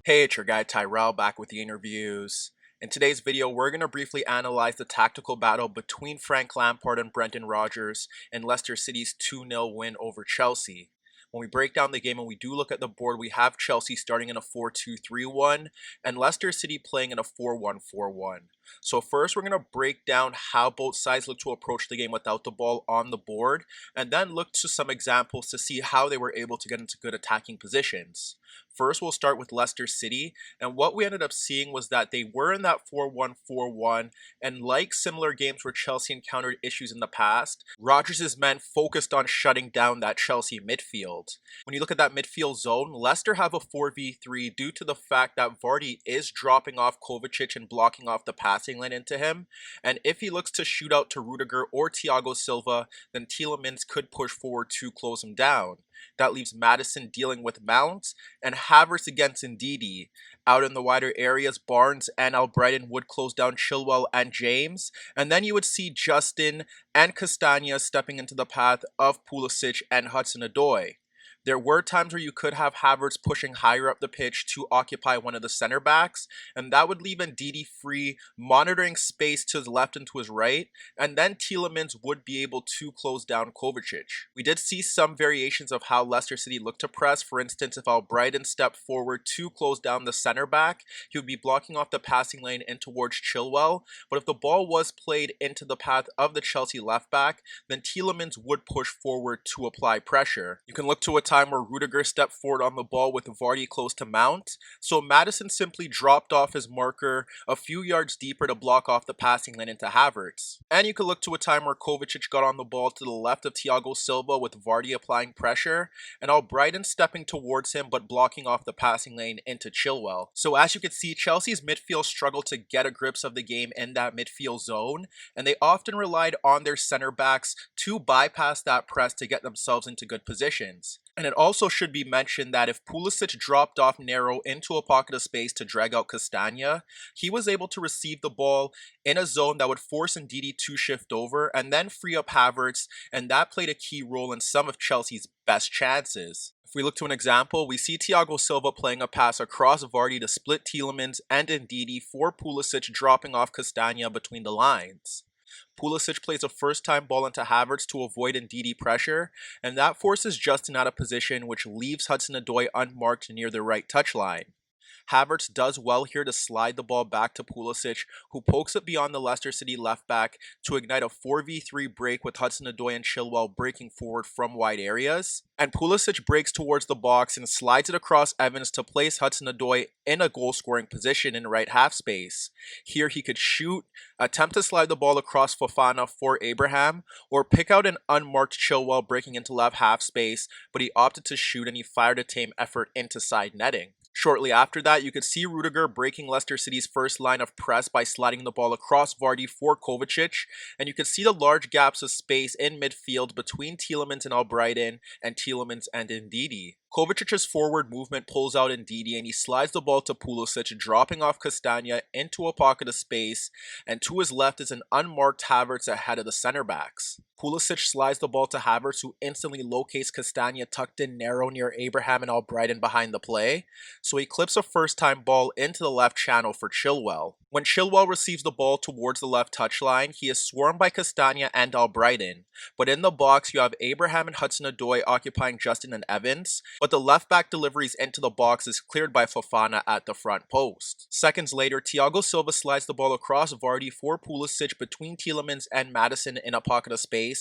Hey, it's your guy Tyrrell back with the interviews. In today's video, we're going to briefly analyze the tactical battle between Frank Lampard and Brendan Rodgers in Leicester City's 2-0 win over Chelsea. When we break down the game and we do look at the board, we have Chelsea starting in a 4-2-3-1 and Leicester City playing in a 4-1-4-1. So first, we're going to break down how both sides look to approach the game without the ball on the board, and then look to some examples to see how they were able to get into good attacking positions. First, we'll start with Leicester City, and what we ended up seeing was that they were in that 4-1-4-1, and like similar games where Chelsea encountered issues in the past, Rodgers' men focused on shutting down that Chelsea midfield. When you look at that midfield zone, Leicester have a 4v3 due to the fact that Vardy is dropping off Kovacic and blocking off the passing lane into him, and if he looks to shoot out to Rudiger or Thiago Silva, then Tielemans could push forward to close him down. That leaves Maddison dealing with Mount and Havertz against Ndidi. Out in the wider areas, Barnes and Albrighton would close down Chilwell and James, and then you would see Justin and Castagna stepping into the path of Pulisic and Hudson-Odoi. There were times where you could have Havertz pushing higher up the pitch to occupy one of the center backs, and that would leave Ndidi free, monitoring space to his left and to his right, and then Tielemans would be able to close down Kovacic. We did see some variations of how Leicester City looked to press. For instance, if Albrighton stepped forward to close down the center back, he would be blocking off the passing lane in towards Chilwell, but if the ball was played into the path of the Chelsea left back, then Tielemans would push forward to apply pressure. You can look to a time where Rudiger stepped forward on the ball with Vardy close to Mount, so Maddison simply dropped off his marker a few yards deeper to block off the passing lane into Havertz. And you could look to a time where Kovacic got on the ball to the left of Thiago Silva with Vardy applying pressure, and Albrighton stepping towards him but blocking off the passing lane into Chilwell. So as you can see, Chelsea's midfield struggled to get a grip of the game in that midfield zone, and they often relied on their center backs to bypass that press to get themselves into good positions. And it also should be mentioned that if Pulisic dropped off narrow into a pocket of space to drag out Castagna, he was able to receive the ball in a zone that would force Ndidi to shift over and then free up Havertz, and that played a key role in some of Chelsea's best chances. If we look to an example, we see Thiago Silva playing a pass across Vardy to split Tielemans and Ndidi for Pulisic dropping off Castagna between the lines. Pulisic plays a first-time ball into Havertz to avoid Ndidi pressure, and that forces Justin out of position, which leaves Hudson-Odoi unmarked near the right touchline. Havertz does well here to slide the ball back to Pulisic, who pokes it beyond the Leicester City left back to ignite a 4v3 break with Hudson-Odoi and Chilwell breaking forward from wide areas. And Pulisic breaks towards the box and slides it across Evans to place Hudson-Odoi in a goal-scoring position in right half space. Here he could shoot, attempt to slide the ball across Fofana for Abraham, or pick out an unmarked Chilwell breaking into left half space, but he opted to shoot and he fired a tame effort into side netting. Shortly after that, you could see Rudiger breaking Leicester City's first line of press by sliding the ball across Vardy for Kovacic, and you could see the large gaps of space in midfield between Tielemans and Albrighton and Tielemans and Ndidi. Kovacic's forward movement pulls out Ndidi and he slides the ball to Pulisic, dropping off Castagna into a pocket of space, and to his left is an unmarked Havertz ahead of the center backs. Pulisic slides the ball to Havertz, who instantly locates Castagna tucked in narrow near Abraham and Albrighton behind the play, so he clips a first-time ball into the left channel for Chilwell. When Chilwell receives the ball towards the left touchline, he is swarmed by Castagna and Albrighton, but in the box you have Abraham and Hudson-Odoi occupying Justin and Evans, but the left-back deliveries into the box is cleared by Fofana at the front post. Seconds later, Thiago Silva slides the ball across Vardy for Pulisic between Tielemans and Maddison in a pocket of space,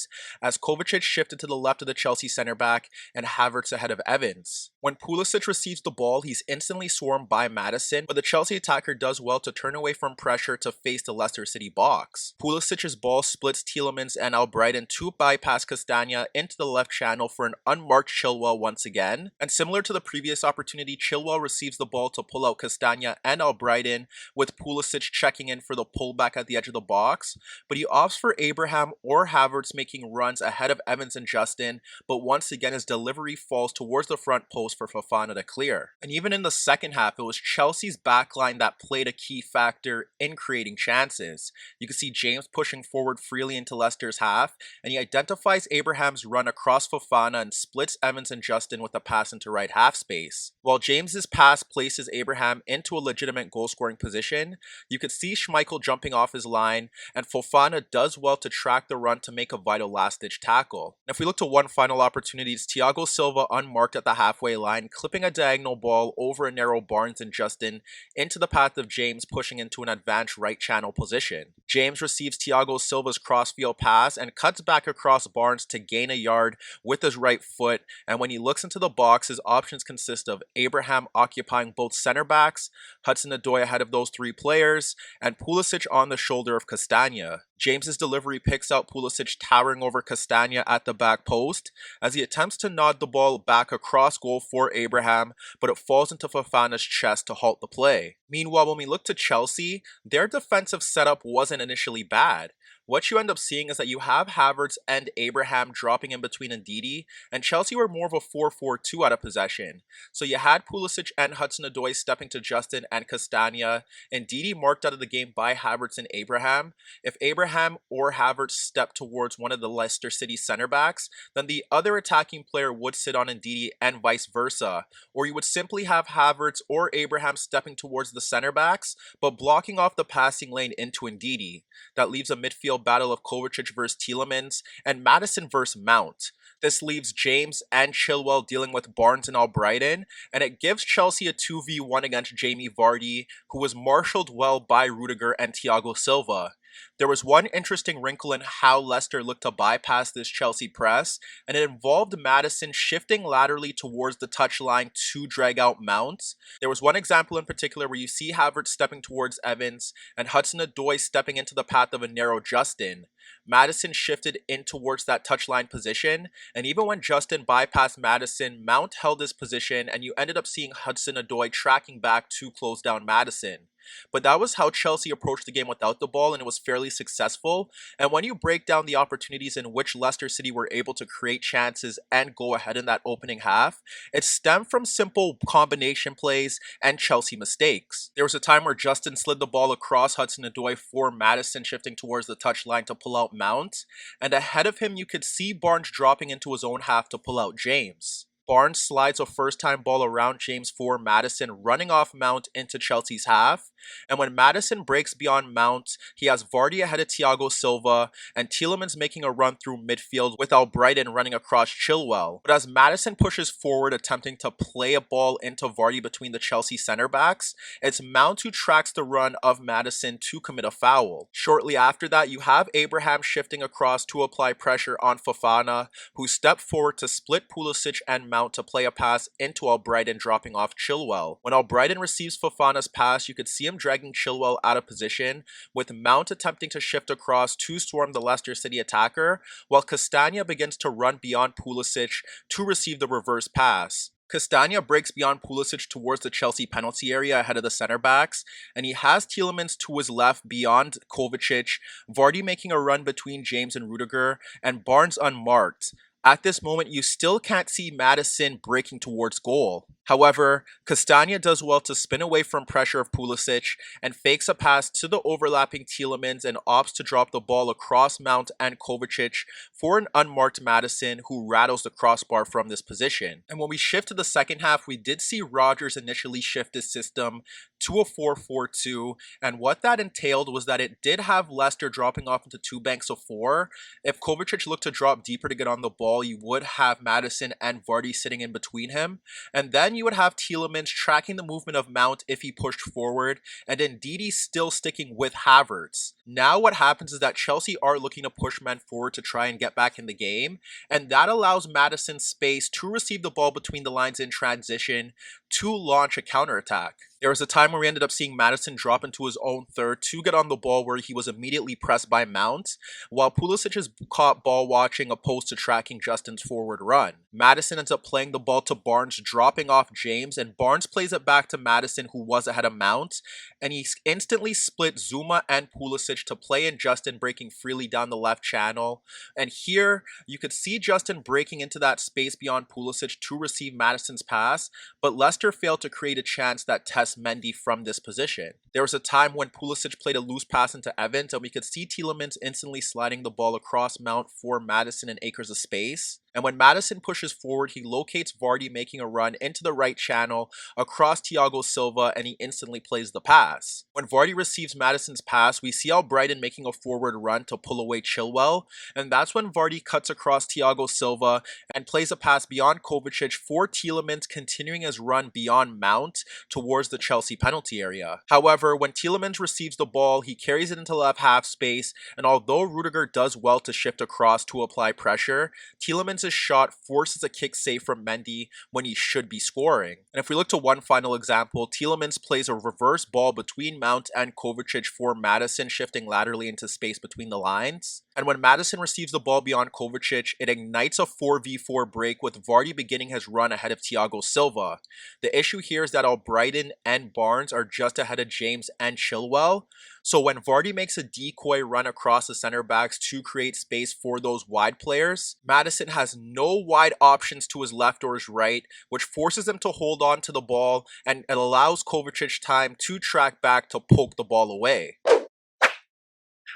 as Kovacic shifted to the left of the Chelsea center back and Havertz ahead of Evans. When Pulisic receives the ball, he's instantly swarmed by Maddison, but the Chelsea attacker does well to turn away from pressure to face the Leicester City box. Pulisic's ball splits Tielemans and Albrighton to bypass Castagna into the left channel for an unmarked Chilwell once again, and similar to the previous opportunity, Chilwell receives the ball to pull out Castagna and Albrighton, with Pulisic checking in for the pullback at the edge of the box, but he opts for Abraham or Havertz making runs ahead of Evans and Justin, but once again his delivery falls towards the front post for Fofana to clear. And even in the second half, it was Chelsea's backline that played a key factor factor in creating chances. You can see James pushing forward freely into Leicester's half, and he identifies Abraham's run across Fofana and splits Evans and Justin with a pass into right half space. While James's pass places Abraham into a legitimate goal-scoring position, you could see Schmeichel jumping off his line, and Fofana does well to track the run to make a vital last-ditch tackle. And if we look to one final opportunity, it's Thiago Silva unmarked at the halfway line, clipping a diagonal ball over a narrow Barnes and Justin into the path of James, pushing into an advanced right channel position. James receives Thiago Silva's crossfield pass and cuts back across Barnes to gain a yard with his right foot, and when he looks into the box, his options consist of Abraham occupying both center backs, Hudson-Odoi ahead of those three players, and Pulisic on the shoulder of Castagna. James's delivery picks out Pulisic towering over Castagna at the back post as he attempts to nod the ball back across goal for Abraham, but it falls into Fofana's chest to halt the play. Meanwhile, when we look to Chelsea, their defensive setup wasn't initially bad. What you end up seeing is that you have Havertz and Abraham dropping in between Ndidi, and Chelsea were more of a 4-4-2 out of possession. So you had Pulisic and Hudson-Odoi stepping to Justin and Castagna, and Ndidi marked out of the game by Havertz and Abraham. If Abraham or Havertz stepped towards one of the Leicester City center backs, then the other attacking player would sit on Ndidi and vice versa. Or you would simply have Havertz or Abraham stepping towards the center backs, but blocking off the passing lane into Ndidi. That leaves a midfield battle of Kovacic versus Tielemans and Maddison versus Mount. This leaves James and Chilwell dealing with Barnes and Albrighton, and it gives Chelsea a 2v1 against Jamie Vardy, who was marshaled well by Rudiger and Thiago Silva. There was one interesting wrinkle in how Leicester looked to bypass this Chelsea press, and it involved Maddison shifting laterally towards the touchline to drag out Mount. There was one example in particular where you see Havertz stepping towards Evans and Hudson-Odoi stepping into the path of a narrow Justin. Maddison shifted in towards that touchline position, and even when Justin bypassed Maddison, Mount held his position, and you ended up seeing Hudson-Odoi tracking back to close down Maddison. But that was how Chelsea approached the game without the ball, and it was fairly successful. And when you break down the opportunities in which Leicester City were able to create chances and go ahead in that opening half, it stemmed from simple combination plays and Chelsea mistakes. There was a time where Justin slid the ball across Hudson-Odoi for Maddison shifting towards the touchline to pull out Mount, and ahead of him you could see Barnes dropping into his own half to pull out James. Barnes slides a first-time ball around James for Maddison, running off Mount into Chelsea's half. And when Maddison breaks beyond Mount, he has Vardy ahead of Thiago Silva, and Tielemans making a run through midfield with Albrighton running across Chilwell. But as Maddison pushes forward, attempting to play a ball into Vardy between the Chelsea center backs, it's Mount who tracks the run of Maddison to commit a foul. Shortly after that, you have Abraham shifting across to apply pressure on Fofana, who stepped forward to split Pulisic and Mount to play a pass into Albrighton, dropping off Chilwell. When Albrighton receives Fofana's pass, you could see him dragging Chilwell out of position, with Mount attempting to shift across to swarm the Leicester City attacker, while Castagna begins to run beyond Pulisic to receive the reverse pass. Castagna breaks beyond Pulisic towards the Chelsea penalty area ahead of the center backs, and he has Tielemans to his left beyond Kovacic, Vardy making a run between James and Rudiger, and Barnes unmarked. At this moment, you still can't see Maddison breaking towards goal. However, Castagna does well to spin away from pressure of Pulisic and fakes a pass to the overlapping Tielemans and opts to drop the ball across Mount and Kovacic for an unmarked Maddison, who rattles the crossbar from this position. And when we shift to the second half, we did see Rodgers initially shift his system to a 4-4-2, and what that entailed was that it did have Leicester dropping off into two banks of four. If Kovacic looked to drop deeper to get on the ball, you would have Maddison and Vardy sitting in between him, and then you would have Tielemans tracking the movement of Mount if he pushed forward, and then Ndidi still sticking with Havertz. Now what happens is that Chelsea are looking to push men forward to try and get back in the game, and that allows Maddison space to receive the ball between the lines in transition to launch a counterattack. There was a time where we ended up seeing Maddison drop into his own third to get on the ball, where he was immediately pressed by Mount, while Pulisic is caught ball watching opposed to tracking Justin's forward run. Maddison ends up playing the ball to Barnes, dropping off James, and Barnes plays it back to Maddison, who was ahead of Mount, and he instantly split Zouma and Pulisic to play in Justin, breaking freely down the left channel. And here, you could see Justin breaking into that space beyond Pulisic to receive Maddison's pass, but Leicester failed to create a chance that tests Mendy from this position. There was a time when Pulisic played a loose pass into Evans, and we could see Tielemans instantly sliding the ball across Mount for Maddison and acres of space. And when Maddison pushes forward, he locates Vardy making a run into the right channel across Thiago Silva, and he instantly plays the pass. When Vardy receives Maddison's pass, we see Brighton making a forward run to pull away Chilwell, and that's when Vardy cuts across Thiago Silva and plays a pass beyond Kovacic for Tielemans, continuing his run beyond Mount towards the Chelsea penalty area. However, when Tielemans receives the ball, he carries it into left half space, and although Rudiger does well to shift across to apply pressure, Tielemans' shot forces a kick save from Ndidi when he should be scoring. And if we look to one final example, Tielemans plays a reverse ball between Mount and Kovacic for Maddison, shifting laterally into space between the lines. And when Maddison receives the ball beyond Kovacic, it ignites a 4v4 break with Vardy beginning his run ahead of Thiago Silva. The issue here is that Brighton and Barnes are just ahead of James and Chilwell. So when Vardy makes a decoy run across the center backs to create space for those wide players, Maddison has no wide options to his left or his right, which forces him to hold on to the ball, and it allows Kovacic time to track back to poke the ball away.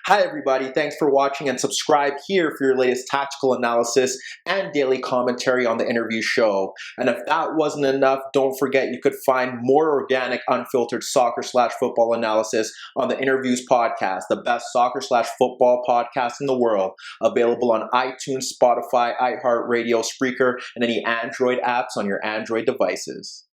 Hi everybody, thanks for watching, and subscribe here for your latest tactical analysis and daily commentary on the Interview show. And if that wasn't enough, don't forget you could find more organic, unfiltered soccer/football analysis on the Interviews podcast, the best soccer/football podcast in the world, available on iTunes, Spotify, iHeartRadio, Spreaker, and any Android apps on your Android devices.